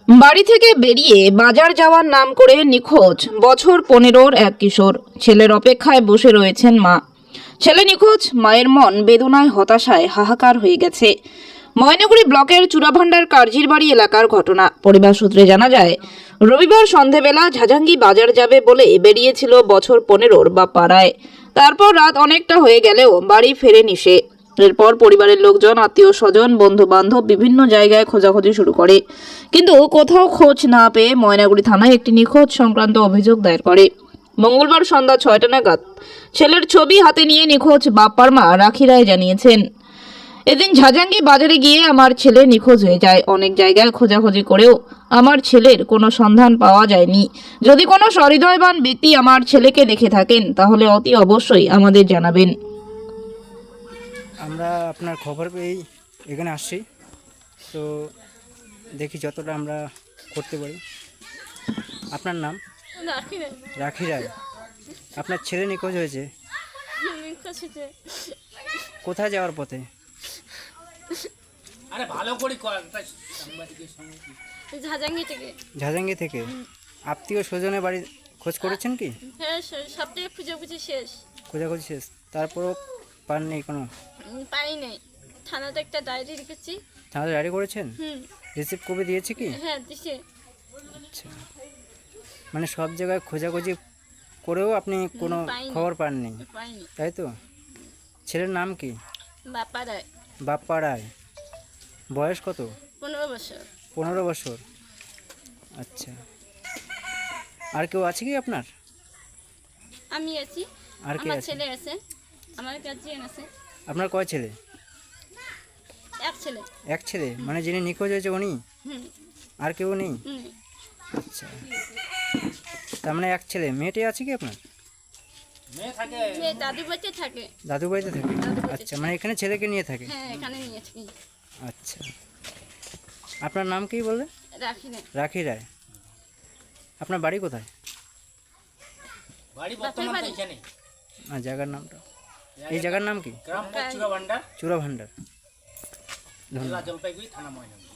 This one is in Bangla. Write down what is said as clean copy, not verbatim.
বাড়ি থেকে বেরিয়ে বাজার যাওয়ার নাম করে নিখোঁজ বছর 15-র এক কিশোর। ছেলের অপেক্ষায় বসে রয়েছেন মা। ছেলে নিখোঁজ, মায়ের মন বেদনায় হতাশায় হাহাকার হয়ে গেছে। ময়নাগুড়ি ব্লকের চূড়াভান্ডার কার্জির বাড়ি এলাকার ঘটনা। পরিবার সূত্রে জানা যায়, রবিবার সন্ধেবেলা ঝাঝাঙ্গি বাজার যাবে বলে বেরিয়েছিল বছর 15-র বা পাড়ায়। তারপর রাত অনেকটা হয়ে গেলেও বাড়ি ফেরেনি সে। এরপর পরিবারের লোকজন, আত্মীয় স্বজন, বন্ধু বান্ধব বিভিন্ন জায়গায় খোঁজাখুঁজি শুরু করে, কিন্তু কোথাও খোঁজ না পেয়ে ময়নাগুড়ি থানায় একটি নিখোঁজ সংক্রান্ত অভিযোগ দায়ের করে। মঙ্গলবার সন্ধ্যা 6টা নাগাদ ছেলের ছবি হাতে নিয়ে নিখোঁজ বাপ্পার মা রাখি রায় জানিয়েছেন, এদিন ঝাঝাঙ্গি বাজারে গিয়ে আমার ছেলে নিখোঁজ হয়ে যায়। অনেক জায়গায় খোঁজাখুঁজি করেও আমার ছেলের কোনো সন্ধান পাওয়া যায়নি। যদি কোনো সহৃদয়বান ব্যক্তি আমার ছেলেকে দেখে থাকেন তাহলে অতি অবশ্যই আমাদের জানাবেন। আমরা আপনার খবর পেয়েই এখানে আসছি, তো দেখি যতটা আমরা করতে পারি। আপনার নাম? রাখি নাই। রাখি রায়। আপনার ছেলে নিখোঁজ হয়েছে, নিখোঁজ হয়েছে। কোথায় যাওয়ার পথে? আরে ভালো করে কর একটা সাংবাদিকের সঙ্গে ঝাঁঝাঙ্গি থেকে। ঝাঁঝাঙ্গি থেকে। আত্মীয় স্বজনের বাড়ি খোঁজ করেছেন কি? হ্যাঁ, সব থেকে খুঁজে শেষ। খোঁজাখুঁজি শেষ, তারপরও পাননি কোনো? পাই নাই। থানাতে একটা ডায়েরি লিখেছি। তাহলে ডায়েরি করেছেন? হুম। রিসিভ কপি দিয়েছে কি? হ্যাঁ, দিছে। আচ্ছা, মানে সব জায়গায় খোঁজাখুঁজি করেও আপনি কোনো পাইনি। খবর পাননি, পাইনি। তাই তো? ছেলের নাম কি? বাপ্পা রায়। বাপ্পা রায়। বয়স কত? 15 বছর। 15 বছর। আচ্ছা, আর কেউ আছে কি আপনার? আমি আছি, আর কে আমার আছে? ছেলে আছে, আমার গার্জিয়ান আছে। আপনার কয় ছেলে? এক ছেলে। এক ছেলে, মানে যিনি নিখোঁজ হয়েছে উনি? হুম। আর কেউ নেই? হুম। আচ্ছা, তার মানে এক ছেলে। মেয়েটি আছে কি আপনার? মেয়ে থাকে মেয়ে দাদু বাড়িতে থাকে। দাদু বাড়িতে থাকে? দাদু বাড়িতে আচ্ছা, মানে এখানে ছেলেকে নিয়ে থাকে? হ্যাঁ, এখানে নিয়ে থাকি। আচ্ছা, আপনার নাম কি বললেন? রাখি নাই। রাখি রায়। আপনার বাড়ি কোথায়? বাড়ি বাপের বর্তমান বাড়ি। এখানে আর জায়গার নামটা? এই জায়গার নাম কি? গ্রাম চূড়াভান্ডার, চূড়াভান্ডার। জেলা জলপাইগুড়ি, থানা ময়নাগুড়ি।